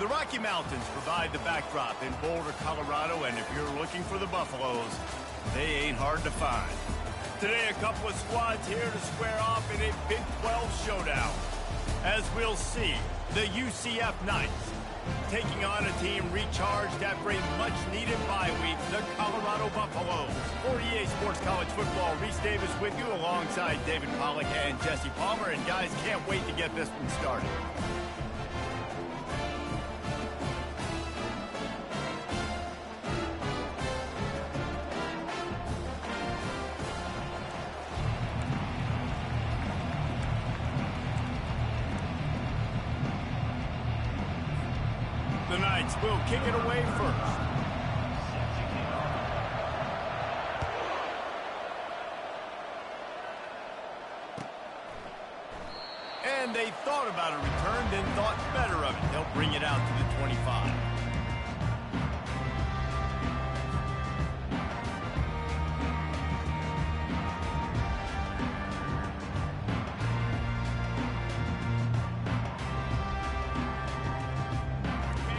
The Rocky Mountains provide the backdrop in Boulder, Colorado, and if you're looking for the Buffaloes, they ain't hard to find. Today, a couple of squads here to square off in a Big 12 showdown. As we'll see, the UCF Knights taking on a team recharged after a much-needed bye week, the Colorado Buffaloes. For EA Sports College Football, Reese Davis with you alongside David Pollack and Jesse Palmer. And guys, can't wait to get this one started. The Knights will kick it away first. And they thought about a return, then thought better of it. They'll bring it out to the 25.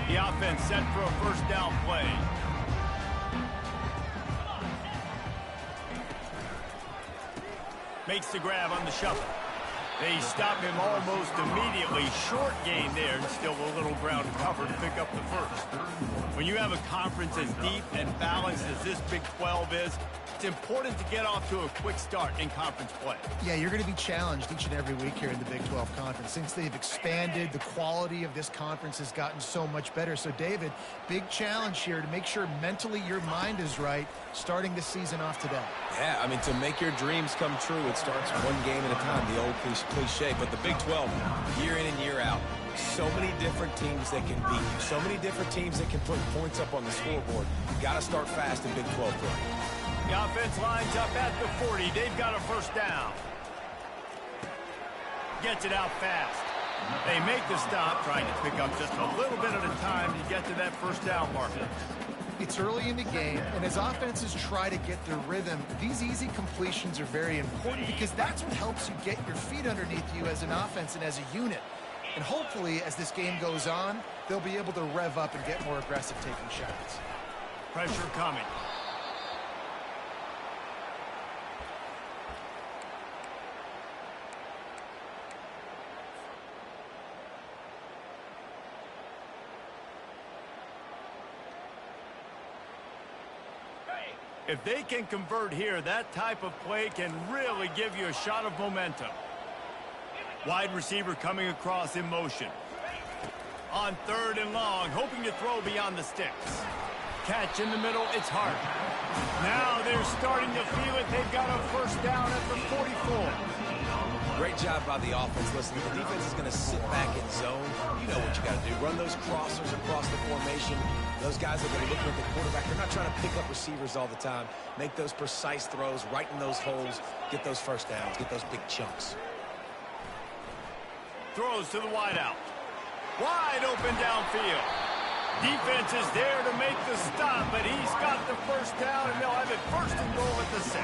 The offense set for a first down play. Makes the grab on the shuffle. They stop him almost immediately. Short gain there, and still a little ground to cover to pick up the first. When you have a conference as deep and balanced as this Big 12 is, it's important to get off to a quick start in conference play. Yeah, you're going to be challenged each and every week here in the Big 12 Conference. Since they've expanded, the quality of this conference has gotten so much better. So, David, big challenge here to make sure mentally your mind is right starting the season off today. Yeah, I mean, to make your dreams come true, it starts one game at a time, the old cliche. But the Big 12, year in and year out, so many different teams that can beat you, so many different teams that can put points up on the scoreboard. You got to start fast in Big 12 play. The offense lines up at the 40. They've got a first down. Gets it out fast. They make the stop, trying to pick up just a little bit at a time to get to that first down marker. It's early in the game, and as offenses try to get their rhythm, these easy completions are very important because that's what helps you get your feet underneath you as an offense and as a unit. And hopefully, as this game goes on, they'll be able to rev up and get more aggressive taking shots. Pressure coming. If they can convert here, that type of play can really give you a shot of momentum. Wide receiver coming across in motion. On third and long, hoping to throw beyond the sticks. Catch in the middle, it's hard. Now they're starting to feel it. They've got a first down at the 44. Great job by the offense. Listen, the defense is going to sit back in zone. You know what you got to do. Run those crossers across the formation. Those guys are going to be looking at the quarterback. They're not trying to pick up receivers all the time. Make those precise throws, right in those holes. Get those first downs. Get those big chunks. Throws to the wideout. Wide open downfield. Defense is there to make the stop, but he's got the first down, and they'll have it first and goal at the 6.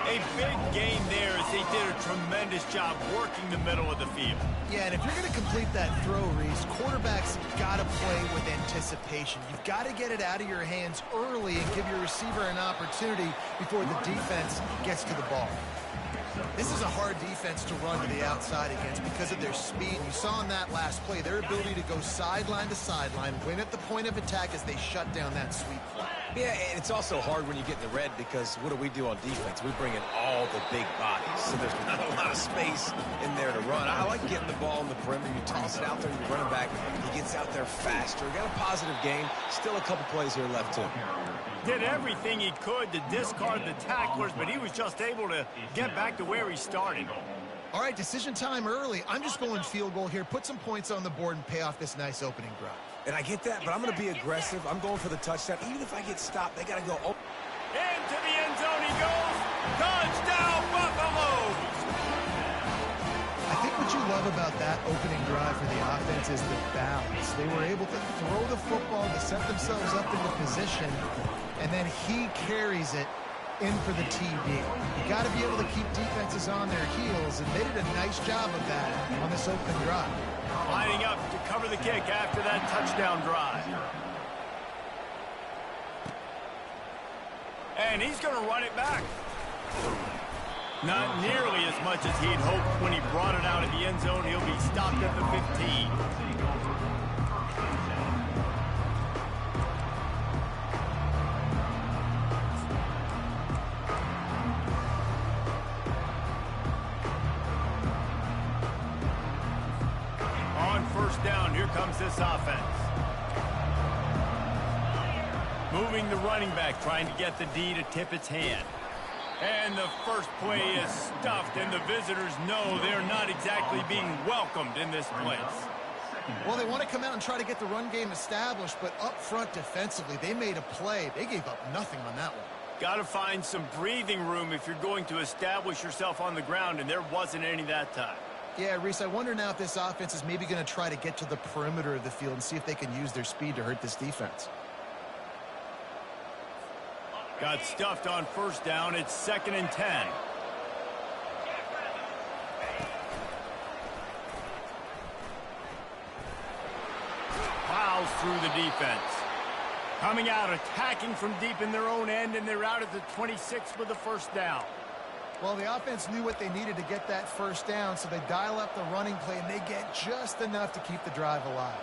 A big gain there as they did a tremendous job working the middle of the field. Yeah, and if you're going to complete that throw, Reese, quarterbacks got to play with anticipation. You've got to get it out of your hands early and give your receiver an opportunity before the defense gets to the ball. This is a hard defense to run to the outside against because of their speed. You saw in that last play their ability to go sideline to sideline, win at the point of attack as they shut down that sweep play. Yeah, and it's also hard when you get in the red because what do on defense? We bring in all the big bodies, so there's not a lot of space in there to run. I like getting the ball on the perimeter. You toss it out there, you run it back. He gets out there faster. Got a positive game. Still a couple plays here left, too. Did everything he could to discard the tacklers, but he was just able to get back to where he started. All right, decision time early. I'm just going field goal here. Put some points on the board and pay off this nice opening drive. And I get that, but I'm going to be aggressive. I'm going for the touchdown. Even if I get stopped, they got to go. Oh. Into the end zone he goes. Touchdown, Buffaloes! I think what you love about that opening drive for the offense is the balance. They were able to throw the football to set themselves up into position, and then he carries it in for the TD. You got to be able to keep defenses on their heels, and they did a nice job of that on this opening drive. Lining up to cover the kick after that touchdown drive. And he's going to run it back. Not nearly as much as he'd hoped when he brought it out of the end zone. He'll be stopped at the 15. On first down, here comes this offense. Moving the running back, trying to get the D to tip its hand. And the first play is stuffed, and the visitors know they're not exactly being welcomed in this place. Well, they want to come out and try to get the run game established, but up front defensively, they made a play. They gave up nothing on that one. Got to find some breathing room if you're going to establish yourself on the ground, and there wasn't any that time. Yeah, Reese, I wonder now if this offense is maybe going to try to get to the perimeter of the field and see if they can use their speed to hurt this defense. Got stuffed on first down. It's 2nd and 10. Plows through the defense. Coming out, attacking from deep in their own end, and they're out at the 26 with the first down. Well, the offense knew what they needed to get that first down, so they dial up the running play, and they get just enough to keep the drive alive.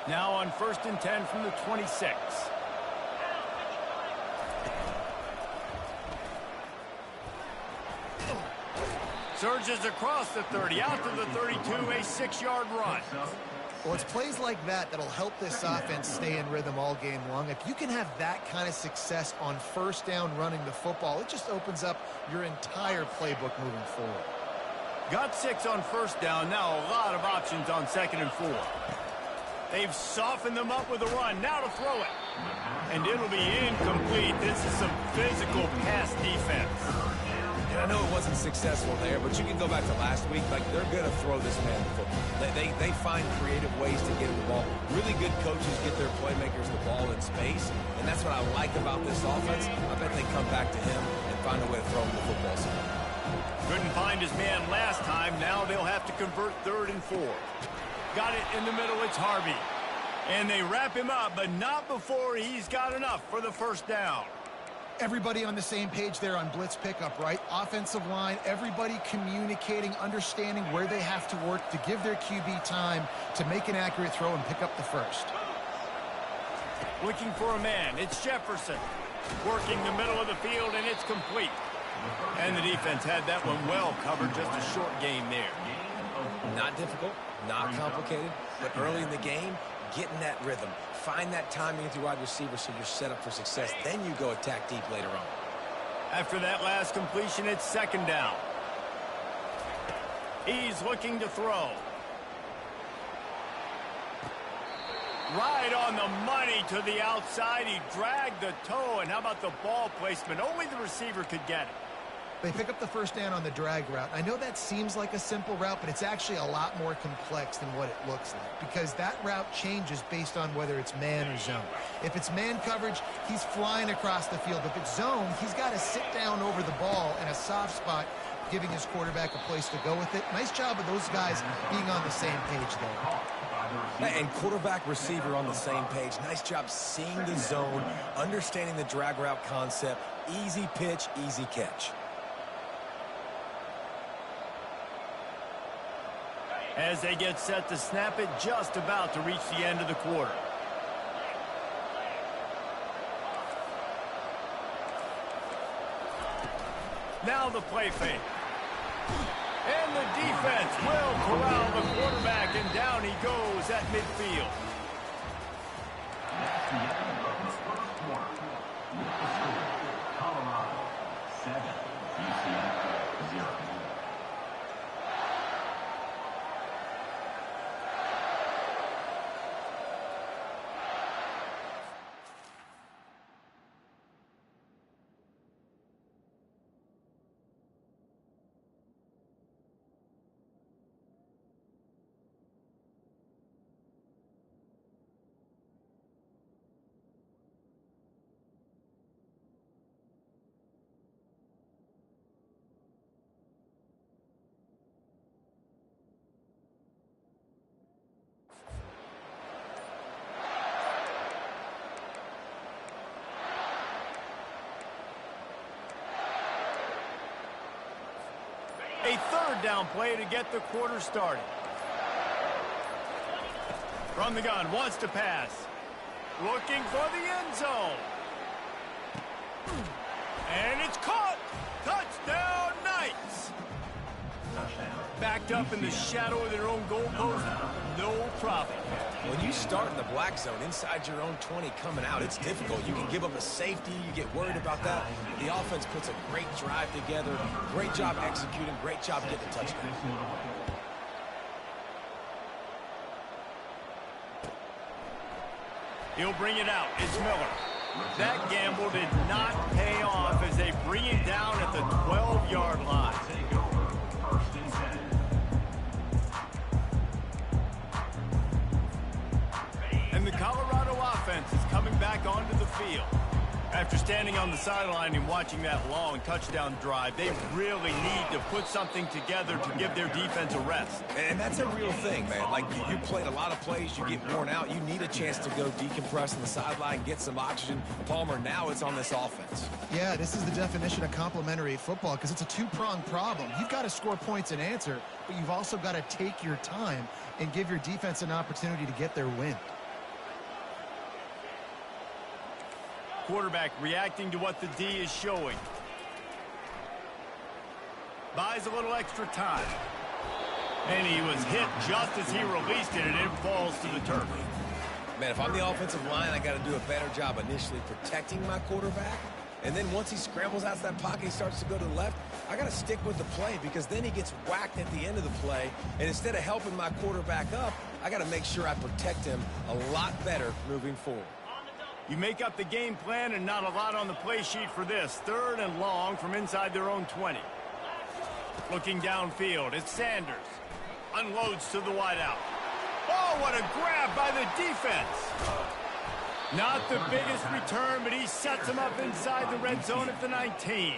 Now on 1st and 10 from the 26. Surges across the 30, out to the 32, a 6-yard run. Well, it's plays like that that'll help this offense stay in rhythm all game long. If you can have that kind of success on first down running the football, it just opens up your entire playbook moving forward. Got 6 on first down, now a lot of options on 2nd and 4. They've softened them up with a run, now to throw it. And it'll be incomplete. This is some physical pass defense. And I know it wasn't successful there, but you can go back to last week. Like, they're going to throw this man the football. They find creative ways to get him the ball. Really good coaches get their playmakers the ball in space, and that's what I like about this offense. I bet they come back to him and find a way to throw him the football somewhere. Couldn't find his man last time. Now they'll have to convert 3rd and 4. Got it in the middle. It's Harvey. And they wrap him up, but not before he's got enough for the first down. Everybody on the same page there on blitz pickup, right? Offensive line, everybody communicating, understanding where they have to work to give their QB time to make an accurate throw and pick up the first. Looking for a man. It's Jefferson. Working the middle of the field, and it's complete. And the defense had that one well covered. Just a short game there. Not difficult, not complicated, but early in the game, getting that rhythm. Find that timing with your wide receiver so you're set up for success. Then you go attack deep later on. After that last completion, it's 2nd down. He's looking to throw. Right on the money to the outside. He dragged the toe, and how about the ball placement? Only the receiver could get it. They pick up the first down on the drag route. I know that seems like a simple route, but it's actually a lot more complex than what it looks like because that route changes based on whether it's man or zone. If it's man coverage, he's flying across the field. If it's zone, he's got to sit down over the ball in a soft spot, giving his quarterback a place to go with it. Nice job of those guys being on the same page there. And quarterback receiver on the same page. Nice job seeing the zone, understanding the drag route concept. Easy pitch, easy catch. As they get set to snap it, just about to reach the end of the quarter. Now the play fake. And the defense will corral the quarterback, and down he goes at midfield. Colorado 7, UCF 0. A third down play to get the quarter started. From the gun, wants to pass. Looking for the end zone. And it's caught. Touchdown, Knights. Backed up in the shadow of their own goalpost, no problem. When you start in the black zone inside your own 20 coming out, it's difficult. You can give up a safety. You get worried about that. The offense puts a great drive together. Great job executing. Great job getting the touchdown. He'll bring it out. It's Miller. That gamble did not pay off as they bring it down at the 12-yard line. And the Colorado offense is coming back onto the field. After standing on the sideline and watching that long touchdown drive, they really need to put something together to give their defense a rest. And that's a real thing, man. Like, you played a lot of plays, you get worn out, you need a chance to go decompress on the sideline, get some oxygen. Palmer, now it's on this offense. Yeah, this is the definition of complementary football because it's a two-pronged problem. You've got to score points and answer, but you've also got to take your time and give your defense an opportunity to get their win. Quarterback reacting to what the D is showing. Buys a little extra time. And he was hit just as he released it, and it falls to the turf. Man, if I'm the offensive line, I got to do a better job initially protecting my quarterback. And then once he scrambles out of that pocket, he starts to go to the left, I got to stick with the play because then he gets whacked at the end of the play. And instead of helping my quarterback up, I got to make sure I protect him a lot better moving forward. You make up the game plan and not a lot on the play sheet for this. Third and long from inside their own 20. Looking downfield, it's Sanders. Unloads to the wideout. Oh, what a grab by the defense. Not the biggest return, but he sets him up inside the red zone at the 19.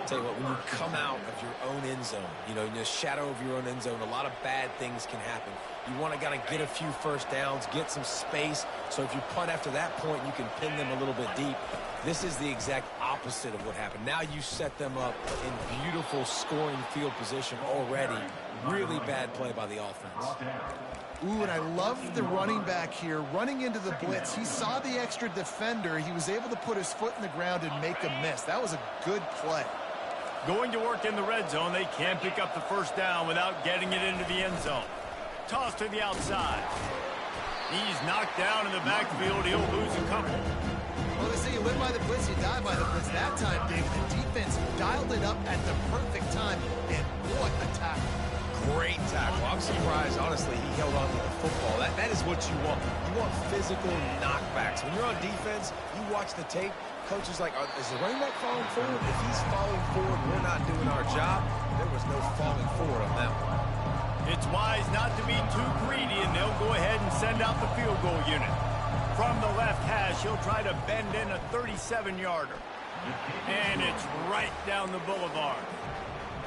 Tell you what, when you come out of your own end zone, you know, in the shadow of your own end zone, a lot of bad things can happen. You want to get a few first downs, get some space, so if you punt after that point, you can pin them a little bit deep. This is the exact opposite of what happened. Now you set them up in beautiful scoring field position already. Really bad play by the offense. Ooh, and I love the running back here running into the blitz. He saw the extra defender. He was able to put his foot in the ground and make a miss. That was a good play. Going to work in the red zone, they can't pick up the first down without getting it into the end zone. Toss to the outside. He's knocked down in the backfield. He'll lose a couple. Well, they say you live by the blitz, you die by the blitz. That time, David, the defense dialed it up at the perfect time, and what a tackle. Great tackle. I'm surprised, honestly, he held on to the football. That is what you want. You want physical knockbacks. When you're on defense, you watch the tape, coach is like, is the running back falling forward? If he's falling forward, we're not doing our job. There was no falling forward on that one. It's wise not to be too greedy, and they'll go ahead and send out the field goal unit. From the left hash, he'll try to bend in a 37-yarder. And it's right down the boulevard.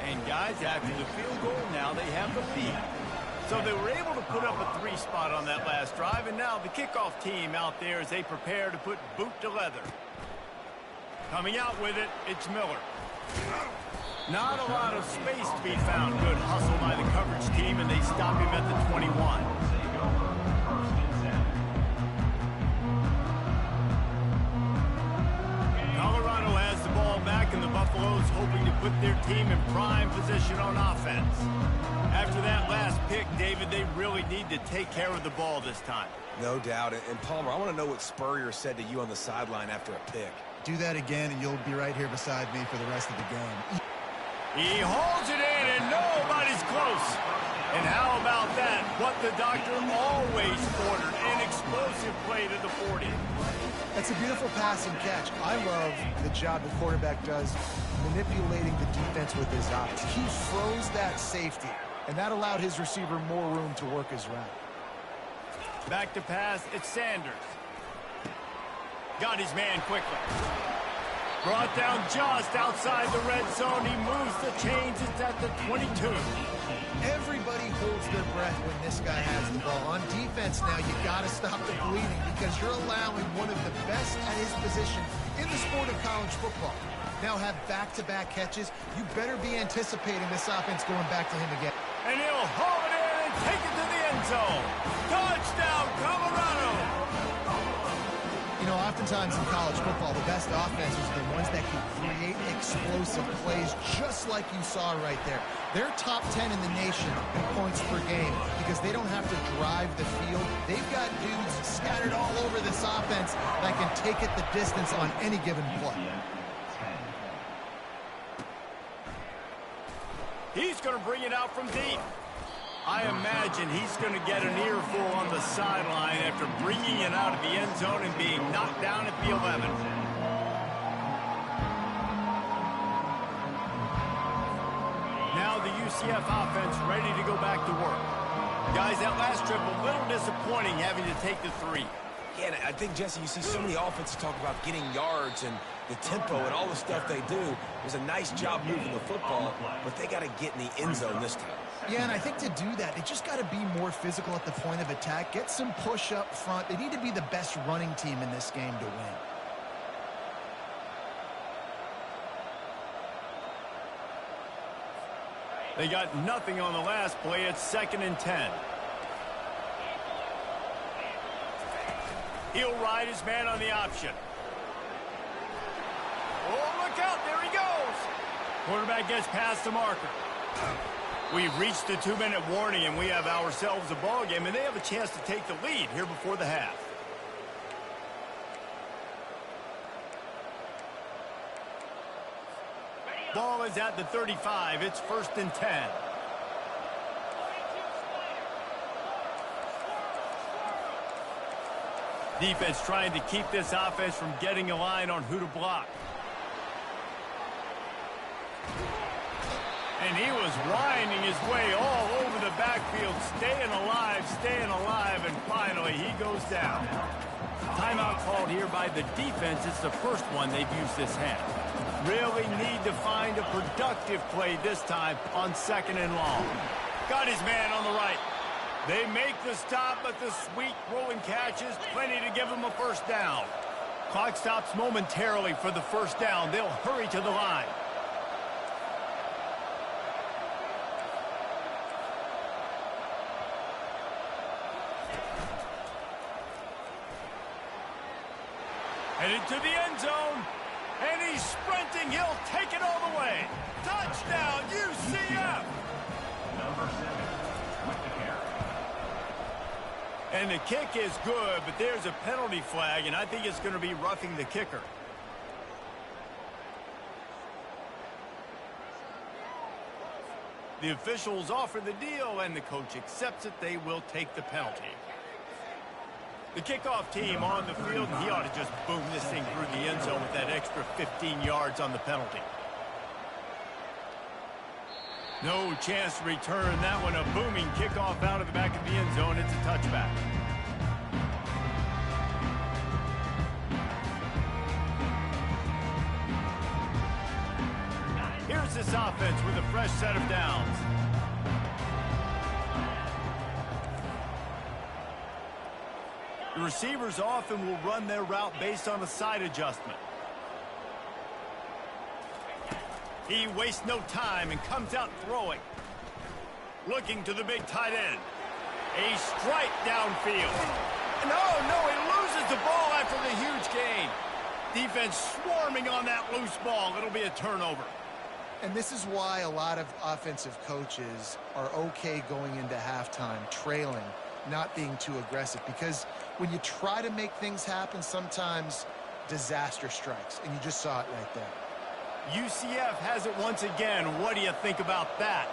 And guys, after the field goal, now they have the lead. So they were able to put up a 3 spot on that last drive, and now the kickoff team out there as they prepare to put boot to leather. Coming out with it, it's Miller. Not a lot of space to be found. Good hustle by the coverage team, and they stop him at the 21. Colorado has the ball back, and the Buffaloes hoping to put their team in prime position on offense. After that last pick, David, they really need to take care of the ball this time. No doubt. And Palmer, I want to know what Spurrier said to you on the sideline after a pick. Do that again, and you'll be right here beside me for the rest of the game. He holds it in, and nobody's close. And how about that? What the doctor always ordered, an explosive play to the 40. That's a beautiful pass and catch. I love the job the quarterback does manipulating the defense with his eyes. He froze that safety, and that allowed his receiver more room to work his route. Back to pass, it's Sanders. Got his man quickly. Brought down just outside the red zone. He moves the chains. It's at the 22. Everybody holds their breath when this guy has the ball. On defense now, you got to stop the bleeding because you're allowing one of the best at his position in the sport of college football. Now have back-to-back catches. You better be anticipating this offense going back to him again. And he'll haul it in and take it to the end zone. Touchdown, Colorado! You know, oftentimes in college football, the best offenses are the ones that can create explosive plays just like you saw right there. They're top 10 in the nation in points per game because they don't have to drive the field. They've got dudes scattered all over this offense that can take it the distance on any given play. He's going to bring it out from deep. I imagine he's going to get an earful on the sideline after bringing it out of the end zone and being knocked down at the 11. Now the UCF offense ready to go back to work. Guys, that last trip a little disappointing having to take the 3. Yeah, and I think, Jesse, you see so many offenses talk about getting yards and the tempo and all the stuff they do. It was a nice job moving the football, but they got to get in the end zone this time. Yeah, and I think to do that, they just got to be more physical at the point of attack, get some push up front. They need to be the best running team in this game to win. They got nothing on the last play. It's 2nd and 10. He'll ride his man on the option. Oh, look out. There he goes. Quarterback gets past the marker. We've reached the 2-minute warning, and we have ourselves a ball game, and they have a chance to take the lead here before the half. Ball is at the 35. It's 1st and 10. Defense trying to keep this offense from getting a line on who to block. And he was winding his way all over the backfield, staying alive, and finally he goes down. Timeout called here by the defense. It's the first one they've used this half. Really need to find a productive play this time on 2nd and long. Got his man on the right. They make the stop, but the sweet rolling catch is plenty to give them a first down. Clock stops momentarily for the first down. They'll hurry to the line. Headed to the end zone, and he's sprinting. He'll take it all the way. Touchdown, UCF! Number 7 with the carry. And the kick is good, but there's a penalty flag, and I think it's going to be roughing the kicker. The officials offer the deal, and the coach accepts it. They will take the penalty. The kickoff team on the field, and he ought to just boom this thing through the end zone with that extra 15 yards on the penalty. No chance to return that one. A booming kickoff out of the back of the end zone. It's a touchback. Here's this offense with a fresh set of downs. The receivers often will run their route based on a side adjustment. He wastes no time and comes out throwing. Looking to the big tight end. A strike downfield. No, he loses the ball after the huge gain. Defense swarming on that loose ball. It'll be a turnover. And this is why a lot of offensive coaches are okay going into halftime, trailing, not being too aggressive. Because when you try to make things happen, sometimes disaster strikes. And you just saw it right there. UCF has it once again. What do you think about that?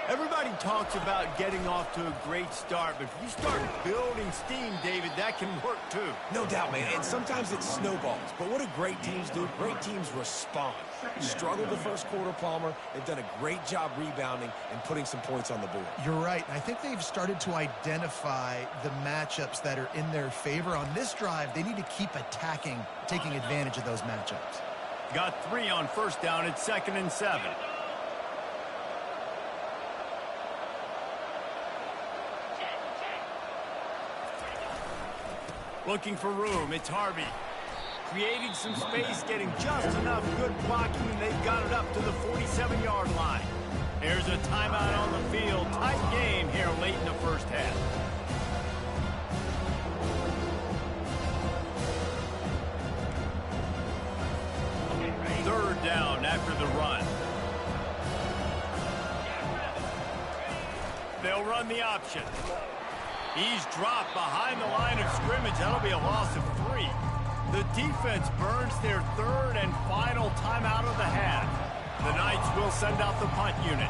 Everybody talks about getting off to a great start, but if you start building steam, David, that can work too. No doubt, man. And sometimes it snowballs. But what do great teams do? Great teams respond. Struggled the first quarter, Palmer. They've done a great job rebounding and putting some points on the board. You're right. I think they've started to identify the matchups that are in their favor. On this drive, they need to keep attacking, taking advantage of those matchups. Got 3 on first down. It's 2nd and 7. Looking for room. It's Harvey. Creating some space, getting just enough good blocking, and they've got it up to the 47-yard line. There's a timeout on the field. Tight game here late in the first half. Third down after the run. They'll run the option. He's dropped behind the line of scrimmage. That'll be a loss of 3. The defense burns their 3rd and final timeout of the half. The Knights will send out the punt unit.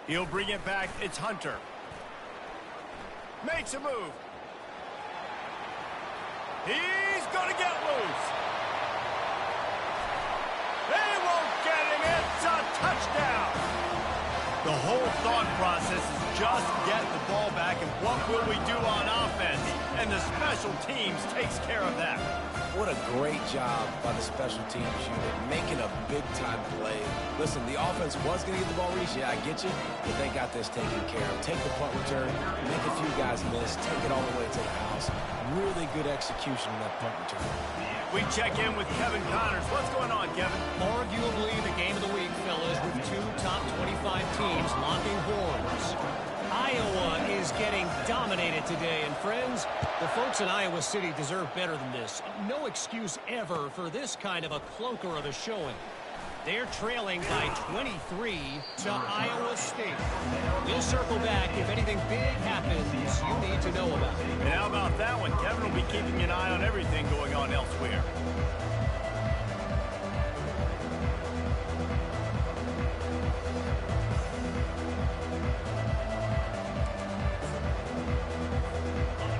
He'll bring it back. It's Hunter. Makes a move. He's going to get loose. They won't get him. It's a touchdown. The whole thought process is just get the ball back, and what will we do on offense? And the special teams takes care of that. What a great job by the special teams unit, making a big-time play. Listen, the offense was going to get the ball reached. Yeah, I get you, but they got this taken care of. Take the punt return, make a few guys miss, take it all the way to the house. Really good execution in that punt return. We check in with Kevin Connors. What's going on, Kevin? Arguably the game of the week, fellas, with 2 top 25 teams locking horns. Iowa is getting dominated today, and friends, the folks in Iowa City deserve better than this. No excuse ever for this kind of a clunker of a showing. They're trailing by 23 to Iowa State. We'll circle back if anything big happens you need to know about. And how about that one? Kevin will be keeping an eye on everything going on elsewhere.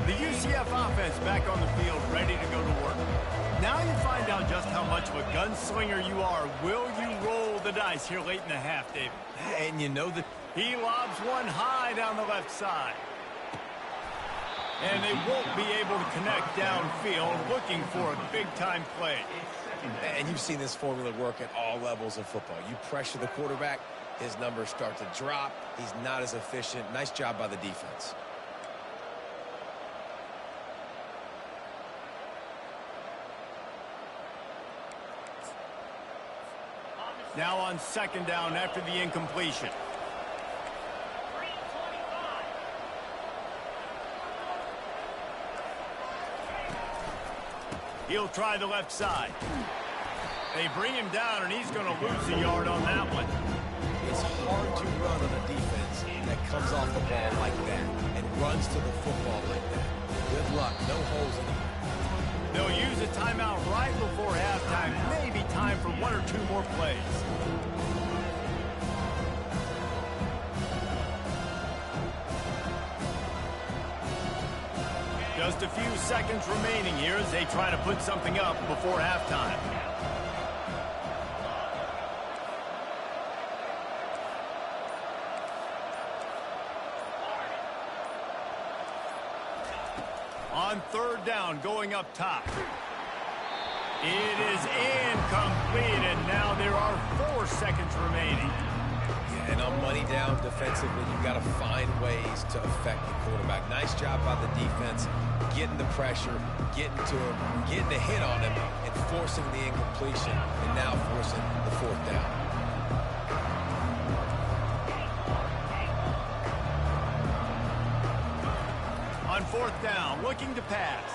The UCF offense back on the field, ready to go to work. Now you find out just how much of a gunslinger you are. Will you roll the dice here late in the half, David? And you know that he lobs one high down the left side. And they won't be able to connect downfield, looking for a big-time play. And you've seen this formula work at all levels of football. You pressure the quarterback, his numbers start to drop. He's not as efficient. Nice job by the defense. Now on 2nd down after the incompletion. He'll try the left side. They bring him down, and he's going to lose a yard on that one. It's hard to run on a defense that comes off the ball like that and runs to the football like that. Good luck. No holes in it. They'll use a timeout right before halftime. Maybe time for 1 or 2 more plays. Just a few seconds remaining here as they try to put something up before halftime. On 3rd down, going up top. It is incomplete, and now there are 4 seconds remaining. Yeah, and on money down defensively, you've got to find ways to affect the quarterback. Nice job by the defense, getting the pressure, getting to him, getting a hit on him, and forcing the incompletion, and now forcing the 4th down. On 4th down, looking to pass.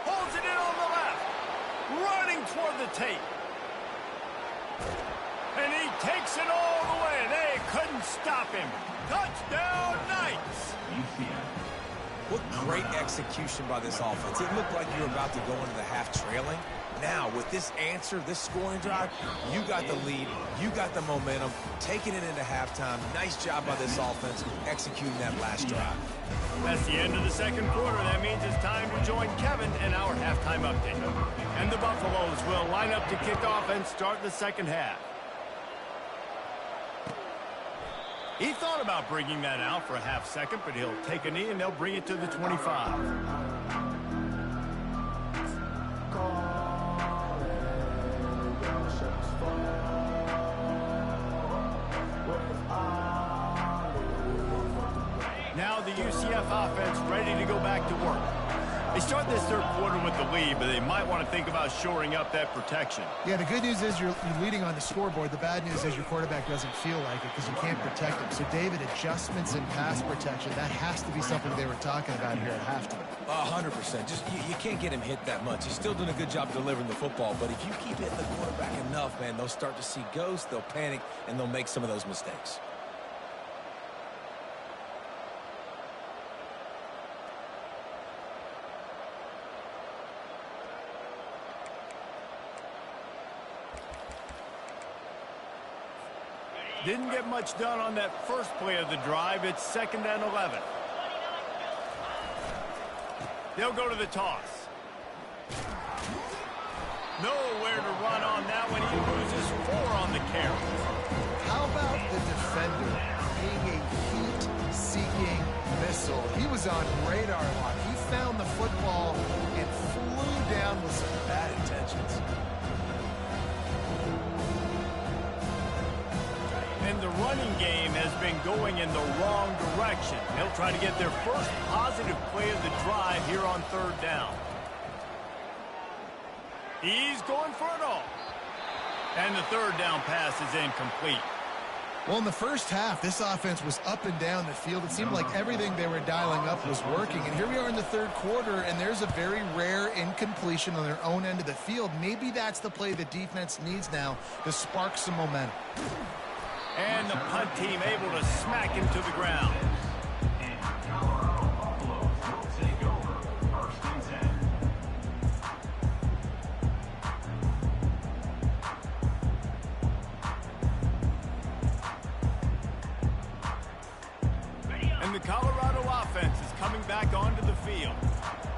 Holds it in on the left. Running toward the tape. And he takes it all the way. They couldn't stop him. Touchdown, Knights! What great execution by this offense. It looked like you were about to go into the half trailing. Now, with this answer, this scoring drive, you got the lead, you got the momentum, taking it into halftime. Nice job by this offense executing that last drive. That's the end of the 2nd quarter. That means it's time to join Kevin in our halftime update. And the Buffaloes will line up to kick off and start the 2nd half. He thought about bringing that out for a half second, but he'll take a knee and they'll bring it to the 25. Now the UCF offense ready to go back to work. They start this third quarter with the lead, but they might want to think about shoring up that protection. Yeah, the good news is you're leading on the scoreboard. The bad news is your quarterback doesn't feel like it because you can't protect him. So, David, adjustments in pass protection, that has to be something they were talking about here at halftime. 100%. Just you can't get him hit that much. He's still doing a good job delivering the football, but if you keep hitting the quarterback enough, man, they'll start to see ghosts, they'll panic, and they'll make some of those mistakes. Didn't get much done on that first play of the drive. It's 2nd and 11. They'll go to the toss. Nowhere to run on that one. He loses 4 on the carry. How about the defender being a heat-seeking missile? He was on radar lock. He found the football and flew down with some bad intentions. And the running game has been going in the wrong direction. They'll try to get their first positive play of the drive here on 3rd down. He's going for it all. And the 3rd down pass is incomplete. Well, in the first half, this offense was up and down the field. It seemed like everything they were dialing up was working. And here we are in the 3rd quarter, and there's a very rare incompletion on their own end of the field. Maybe that's the play the defense needs now to spark some momentum. And the punt team able to smack him to the ground. And Colorado Buffaloes will take over 1st and 10. And the Colorado offense is coming back onto the field.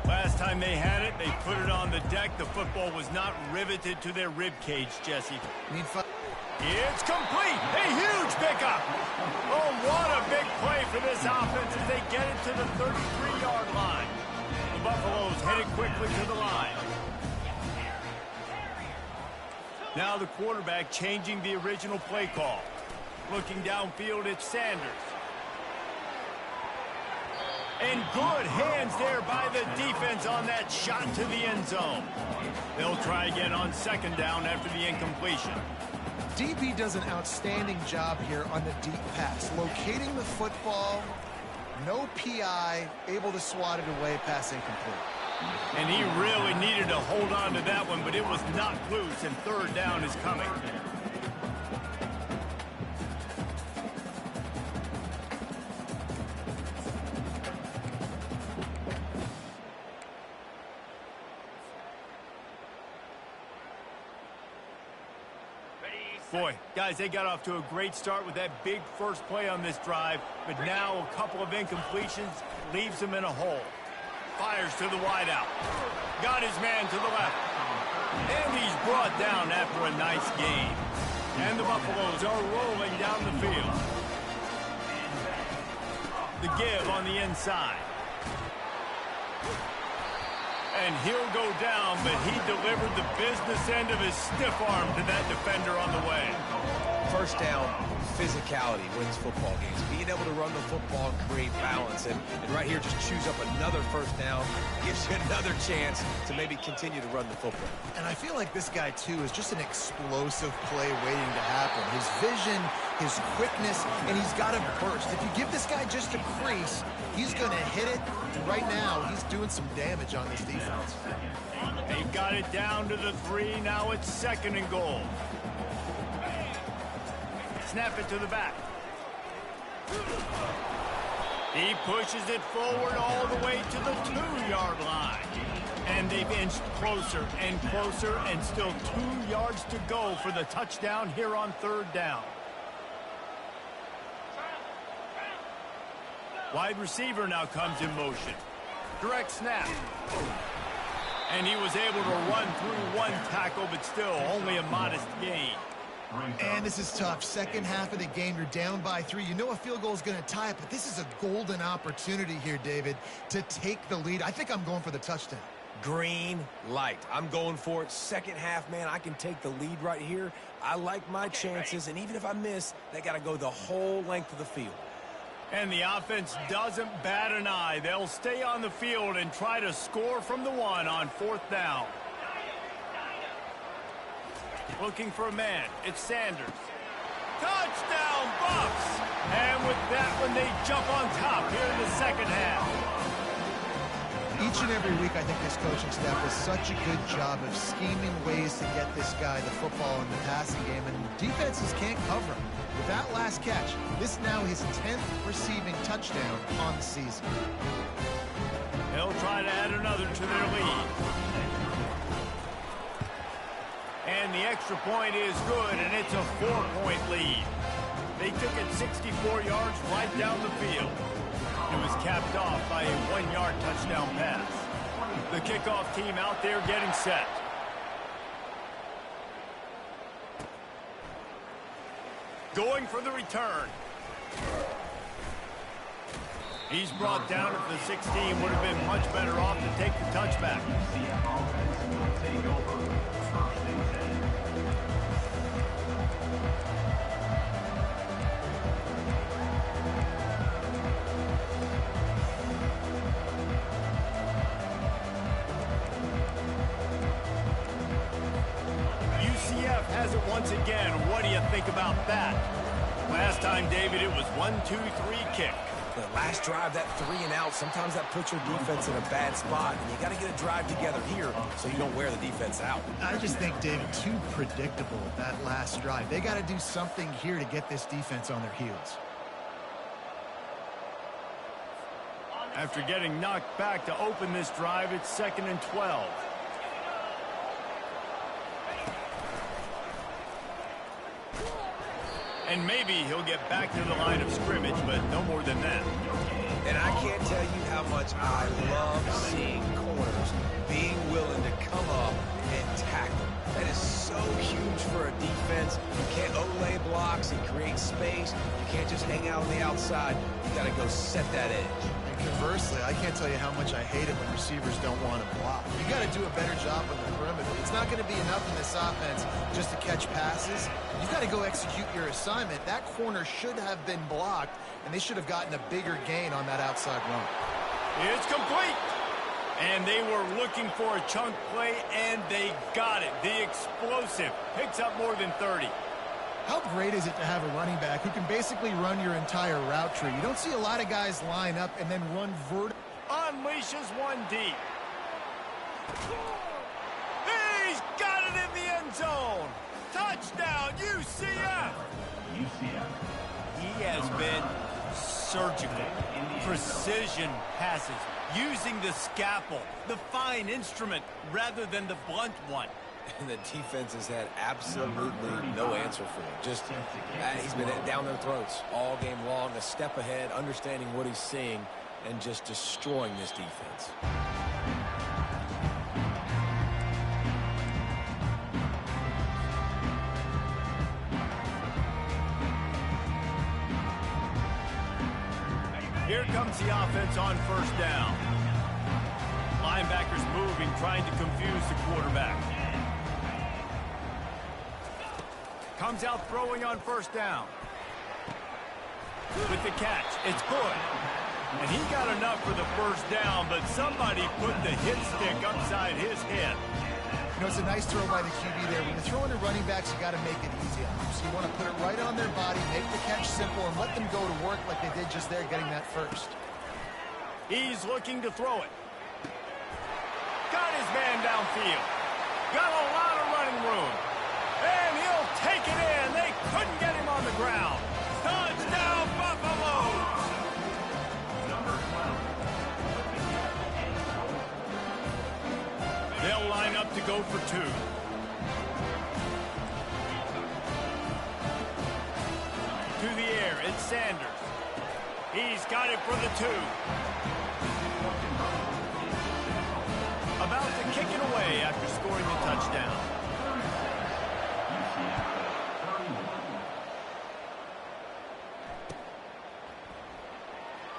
Last time they had it, they put it on the deck. The football was not riveted to their rib cage, Jesse. It's complete. A huge pickup. Oh, what a big play for this offense as they get it to the 33-yard line. The Buffaloes headed quickly to the line. Now the quarterback changing the original play call. Looking downfield, it's Sanders. And good hands there by the defense on that shot to the end zone. They'll try again on 2nd down after the incompletion. DB does an outstanding job here on the deep pass. Locating the football, no PI, able to swat it away, pass incomplete. And he really needed to hold on to that one, but it was not loose, and 3rd down is coming. Boy, guys, they got off to a great start with that big first play on this drive, but now a couple of incompletions leaves them in a hole. Fires to the wideout. Got his man to the left. And he's brought down after a nice gain. And the Buffaloes are rolling down the field. The give on the inside. And he'll go down, but he delivered the business end of his stiff arm to that defender on the way. 1st down, physicality wins football games. Being able to run the football and create balance. And right here, just choose up another 1st down. Gives you another chance to maybe continue to run the football. And I feel like this guy, too, is just an explosive play waiting to happen. His vision, his quickness, and he's got a burst. If you give this guy just a crease, he's going to hit it. And right now, he's doing some damage on this defense. They got it down to the 3. Now it's 2nd and goal. Snap it to the back. He pushes it forward all the way to the 2-yard line. And they've inched closer and closer, and still 2 yards to go for the touchdown here on 3rd down. Wide receiver now comes in motion. Direct snap. And he was able to run through one tackle, but still only a modest gain. And this is tough. Second half of the game, you're down by 3. You know a field goal is going to tie it, but this is a golden opportunity here, David, to take the lead. I think I'm going for the touchdown. Green light. I'm going for it. Second half, man, I can take the lead right here. I like my chances, and even if I miss, they got to go the whole length of the field. And the offense doesn't bat an eye. They'll stay on the field and try to score from the 1 on 4th down. Looking for a man. It's Sanders. Touchdown, Bucks! And with that one, they jump on top here in the second half. Each and every week, I think this coaching staff does such a good job of scheming ways to get this guy the football in the passing game, and defenses can't cover him. With that last catch, this now his 10th receiving touchdown on the season. They'll try to add another to their lead. And the extra point is good, and it's a 4-point lead. They took it 64 yards right down the field. It was capped off by a 1-yard touchdown pass. The kickoff team out there getting set. Going for the return. He's brought down at the 16. Would have been much better off to take the touchback. UCF has it once again. What do you think about that? Last time, David, it was 1-2-3 kick. The last drive, that 3 and out, sometimes that puts your defense in a bad spot, and you got to get a drive together here so you don't wear the defense out. I just think, David, too predictable, that last drive. They got to do something here to get this defense on their heels. After getting knocked back to open this drive, it's 2nd and 12. And maybe he'll get back to the line of scrimmage, but no more than that. And I can't tell you how much I love seeing corners being willing to come up and tackle. That is so huge for a defense. You can't Olay blocks and create space. You can't just hang out on the outside. You got to go set that edge. And conversely, I can't tell you how much I hate it when receivers don't want to block. You got to do a better job on the perimeter. It's not going to be enough in this offense just to catch passes. You've got to go execute your assignment. That corner should have been blocked, and they should have gotten a bigger gain on that outside run. It's complete. And they were looking for a chunk play, and they got it. The explosive picks up more than 30. How great is it to have a running back who can basically run your entire route tree? You don't see a lot of guys line up and then run vertical. Unleashes one deep. He's got it in the end zone. Touchdown, UCF. He has been surgical. Precision passes. Using the scalpel, the fine instrument, rather than the blunt one. And the defense has had absolutely no answer for him. Just, he's been down their throats all game long, a step ahead, understanding what he's seeing, and just destroying this defense. Here comes the offense on 1st down. Linebackers moving, trying to confuse the quarterback. Comes out throwing on 1st down. With the catch, it's good. And he got enough for the 1st down, but somebody put the hit stick upside his head. You know, it's a nice throw by the QB there. When you're throwing to running backs, you got to make it easy on them. So you want to put it right on their body, make the catch simple, and let them go to work like they did just there, getting that first. He's looking to throw it. Got his man downfield. Got a lot of running room. And he'll take it in. They couldn't get him on the ground. Touchdown, Buffalo! They'll line up to go for 2. To the air, it's Sanders. He's got it for the 2. About to kick it away after scoring the touchdown.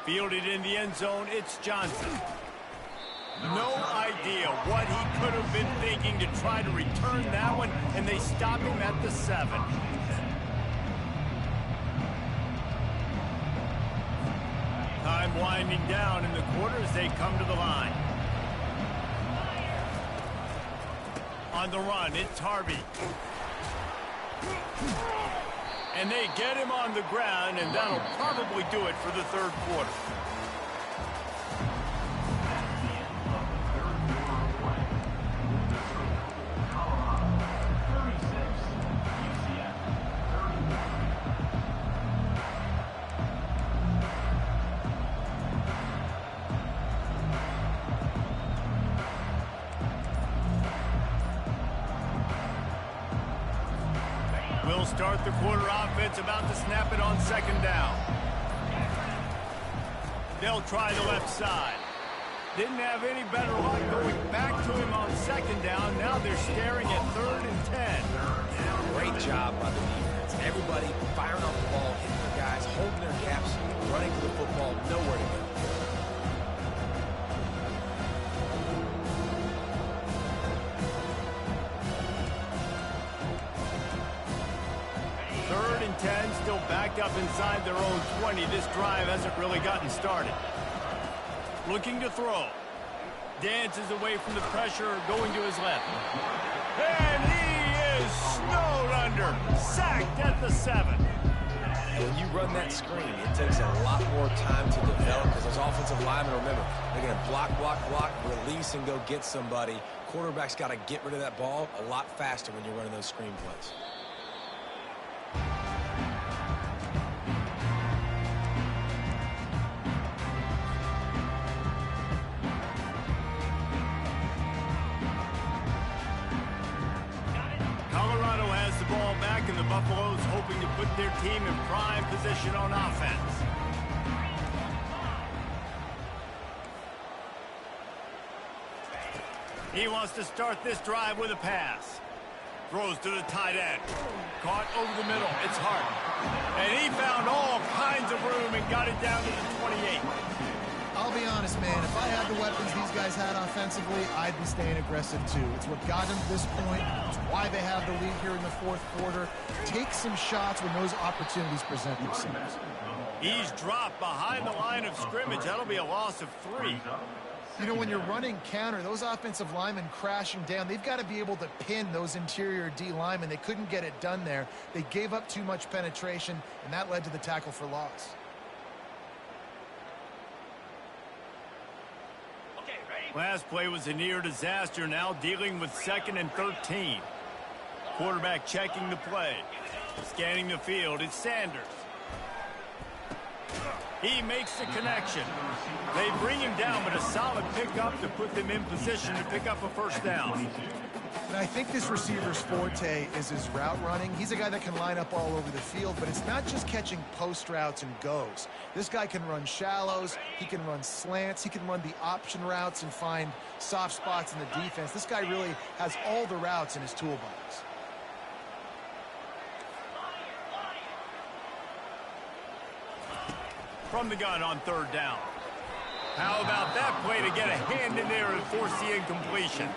Fielded in the end zone, it's Johnson. No idea what he could have been thinking to try to return that one, and they stop him at the 7. Time winding down in the quarter as they come to the line. On the run, it's Harvey. And they get him on the ground, and that'll probably do it for the third quarter. We'll start the quarter offense, about to snap it on second down. They'll try the left side. Didn't have any better luck going back to him on second down. Now they're staring at 3rd and 10. Great job by the defense. Everybody firing off the ball, hitting their guys, holding their caps, running to the football, nowhere to go. Still backed up inside their own 20. This drive hasn't really gotten started. Looking to throw. Dances away from the pressure, going to his left. And he is snowed under. Sacked at the 7. When you run that screen, it takes a lot more time to develop because those offensive linemen, remember, they're going to block, release, and go get somebody. Quarterback's got to get rid of that ball a lot faster when you're running those screen plays. And the Buffaloes hoping to put their team in prime position on offense. He wants to start this drive with a pass. Throws to the tight end. Caught over the middle. It's Hart. And he found all kinds of room and got it down to the 28. I'll be honest, man, if I had the weapons these guys had offensively, I'd be staying aggressive too. It's what got them to this point. It's why they have the lead here in the fourth quarter. Take some shots when those opportunities present themselves. He's dropped behind the line of scrimmage. That'll be a loss of 3. You know, when you're running counter, those offensive linemen crashing down, they've got to be able to pin those interior D linemen. They couldn't get it done there. They gave up too much penetration, and that led to the tackle for loss. Last play was a near disaster, now dealing with 2nd and 13. Quarterback checking the play. Scanning the field, it's Sanders. He makes the connection. They bring him down, but a solid pickup to put them in position to pick up a first down. And I think this receiver's forte is his route running. He's a guy that can line up all over the field, but it's not just catching post routes and goes. This guy can run shallows, he can run slants, he can run the option routes and find soft spots in the defense. This guy really has all the routes in his toolbox. From the gun on 3rd down. How about that play to get a hand in there and force the incompletion?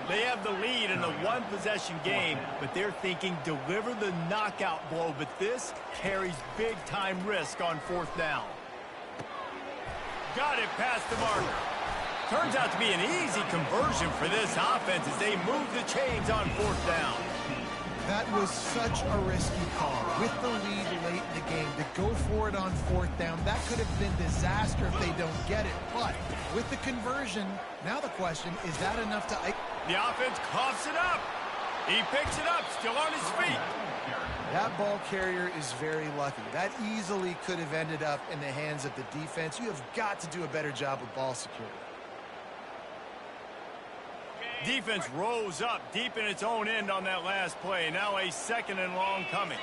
They have the lead in a one-possession game, but they're thinking deliver the knockout blow, but this carries big-time risk on 4th down. Got it past the marker. Turns out to be an easy conversion for this offense as they move the chains on 4th down. That was such a risky call. With the lead late in the game, to go for it on 4th down, that could have been disaster if they don't get it. But with the conversion, now the question, is that enough to... The offense coughs it up. He picks it up, still on his feet. That ball carrier is very lucky. That easily could have ended up in the hands of the defense. You have got to do a better job with ball security. Defense rose up deep in its own end on that last play. Now a 2nd and long coming.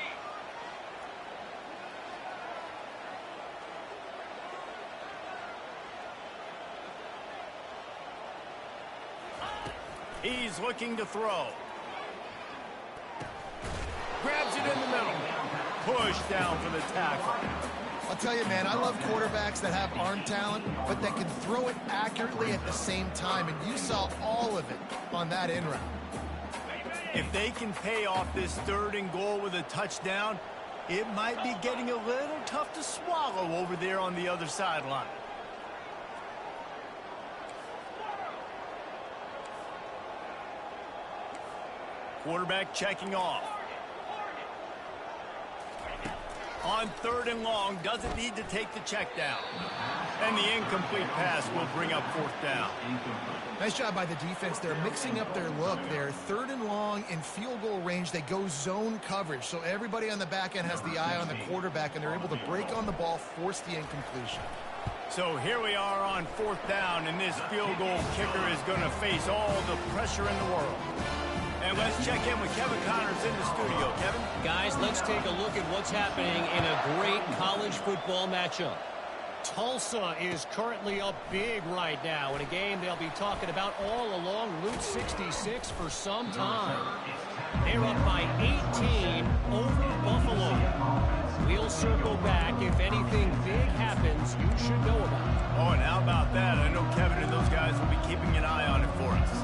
He's looking to throw. Grabs it in the middle. Push down for the tackle. I'll tell you, man, I love quarterbacks that have arm talent, but that can throw it accurately at the same time, and you saw all of it on that in route. If they can pay off this 3rd and goal with a touchdown, it might be getting a little tough to swallow over there on the other sideline. Quarterback checking off. On 3rd and long, doesn't need to take the check down. And the incomplete pass will bring up 4th down. Nice job by the defense. They're mixing up their look. They're 3rd and long in field goal range. They go zone coverage, so everybody on the back end has the eye on the quarterback, and they're able to break on the ball, force the incompletion. So here we are on 4th down, and this field goal kicker is going to face all the pressure in the world. And let's check in with Kevin Connors in the studio. Kevin? Guys, let's take a look at what's happening in a great college football matchup. Tulsa is currently up big right now in a game they'll be talking about all along Route 66 for some time. They're up by 18 over Buffalo. We'll circle back. If anything big happens, you should know about it. Oh, and how about that? I know Kevin and those guys will be keeping an eye on it for us.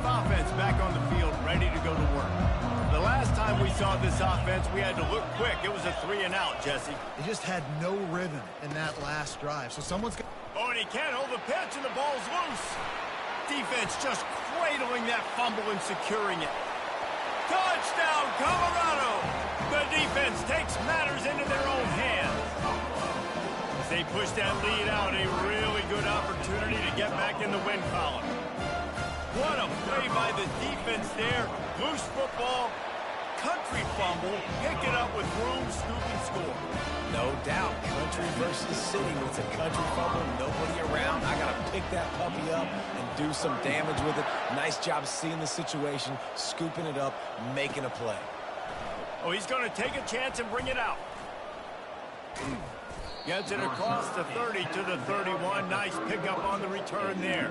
Offense back on the field, ready to go to work. The last time we saw this offense, we had to look quick. It was a 3-and-out, Jesse. They just had no rhythm in that last drive, so someone's got... Oh, and he can't hold the pitch, and the ball's loose. Defense just cradling that fumble and securing it. Touchdown, Colorado! The defense takes matters into their own hands. As they push that lead out, a really good opportunity to get back in the win column. What a play by the defense there. Loose football, country fumble, pick it up with room, scoop, and score. No doubt, country versus city. It's a country fumble, nobody around. I got to pick that puppy up and do some damage with it. Nice job seeing the situation, scooping it up, making a play. Oh, he's going to take a chance and bring it out. Gets it across the 30 to the 31. Nice pickup on the return there.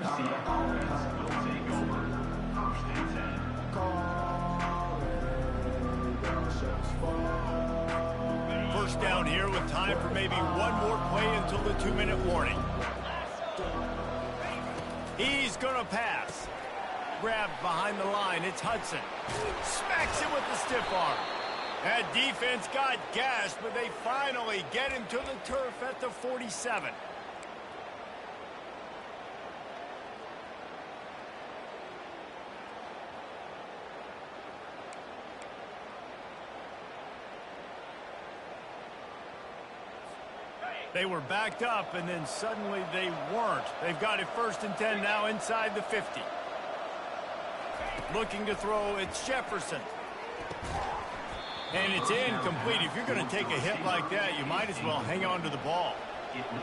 First down here with time for maybe one more play until the 2-minute warning. He's going to pass. Grabbed behind the line. It's Hudson. Smacks him with the stiff arm. That defense got gashed, but they finally get him to the turf at the 47. They were backed up, and then suddenly they weren't. They've got it 1st and 10 now inside the 50. Looking to throw, it's Jefferson. And it's incomplete. If you're going to take a hit like that, you might as well hang on to the ball.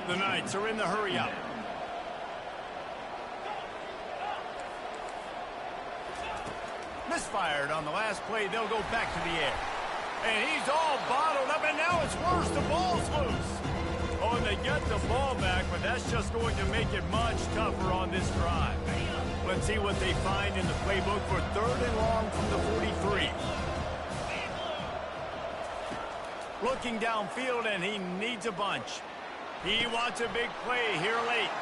The Knights are in the hurry-up. Misfired on the last play. They'll go back to the air. And he's all bottled up, and now it's worse. The ball's loose. Oh, and they get the ball back, but that's just going to make it much tougher on this drive. Let's see what they find in the playbook for 3rd and long from the 43. Looking downfield, and he needs a bunch. He wants a big play here late.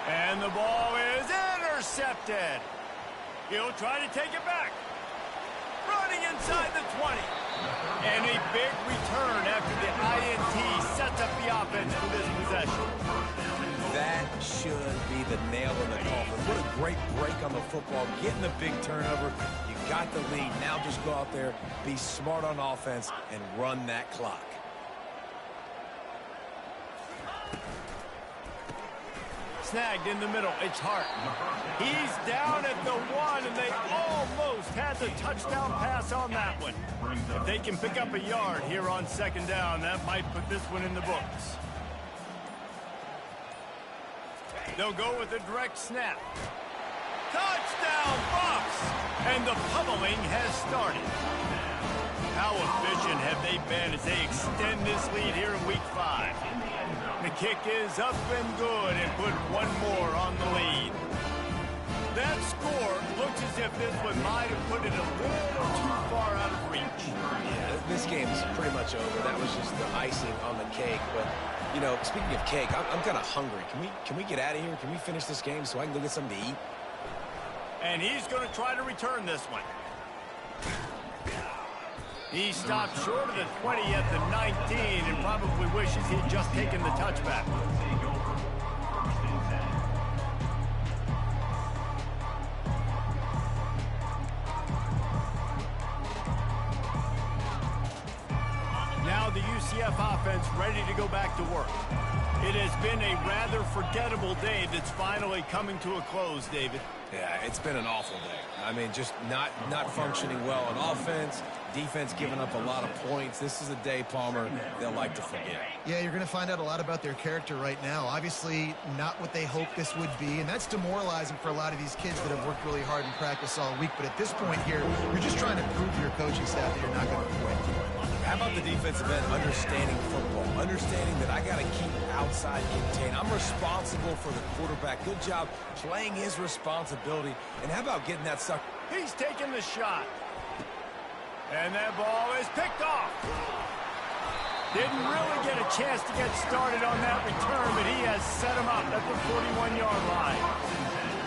And the ball is intercepted. He'll try to take it back. Running inside the 20. And a big return after the INT sets up the offense for this possession. That should be the nail in the coffin. What a great break on the football. Getting the big turnover. You got the lead. Now just go out there, be smart on offense, and run that clock. Snagged in the middle. It's Hart. He's down at the 1, and they almost had the touchdown pass on that one. If they can pick up a yard here on 2nd down, that might put this one in the books. They'll go with a direct snap. Touchdown, Buffs! And the pummeling has started. How efficient have they been as they extend this lead here in Week 5? The kick is up and good and put one more on the lead. That score looks as if this one might have put it a little too far out of reach. Yeah, this game's pretty much over. That was just the icing on the cake. But, you know, speaking of cake, I'm kind of hungry. Can we get out of here? Can we finish this game so I can go get something to eat? And he's going to try to return this one. He stopped short of the 20 at the 19 and probably wishes he'd just taken the touchback. Now the UCF offense ready to go back to work. It has been a rather forgettable day that's finally coming to a close, David. Yeah, it's been an awful day. I mean, just not functioning well on offense, defense giving up a lot of points. This is a day, Palmer, they'll like to forget. Yeah, you're going to find out a lot about their character right now. Obviously, not what they hoped this would be, and that's demoralizing for a lot of these kids that have worked really hard in practice all week. But at this point here, you're just trying to prove to your coaching staff that you're not going to quit. How about the defensive end understanding football, understanding that I got to keep outside contain. I'm responsible for the quarterback. Good job playing his responsibility. And how about getting that sucker? He's taking the shot. And that ball is picked off. Didn't really get a chance to get started on that return, but he has set him up at the 41-yard line.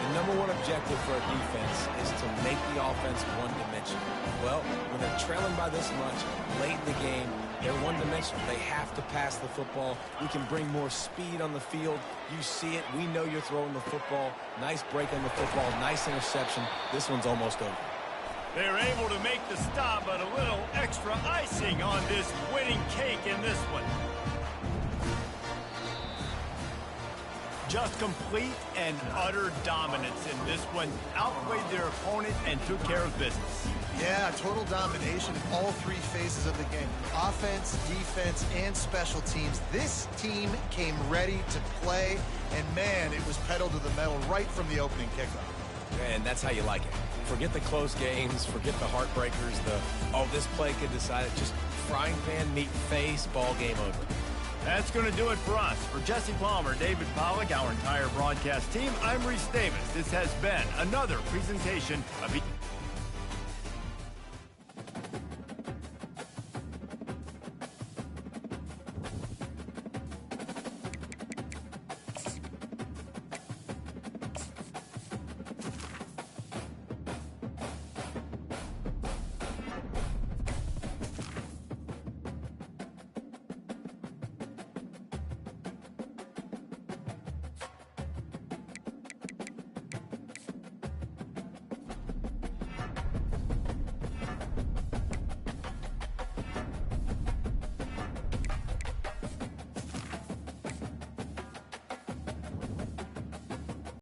The number one objective for a defense is to make the offense one-dimensional. Well, when they're trailing by this much late in the game, they're one-dimensional. They have to pass the football. We can bring more speed on the field. You see it. We know you're throwing the football. Nice break on the football. Nice interception. This one's almost over. They're able to make the stop, but a little extra icing on this winning cake in this one. Just complete and utter dominance in this one. Outweighed their opponent and took care of business. Yeah, total domination in all three phases of the game. Offense, defense, and special teams. This team came ready to play, and man, it was pedal to the metal right from the opening kickoff. And that's how you like it. Forget the close games, forget the heartbreakers, this play could decide it. Just frying pan, meat face, ball game over. That's going to do it for us. For Jesse Palmer, David Pollack, our entire broadcast team, I'm Reese Davis. This has been another presentation of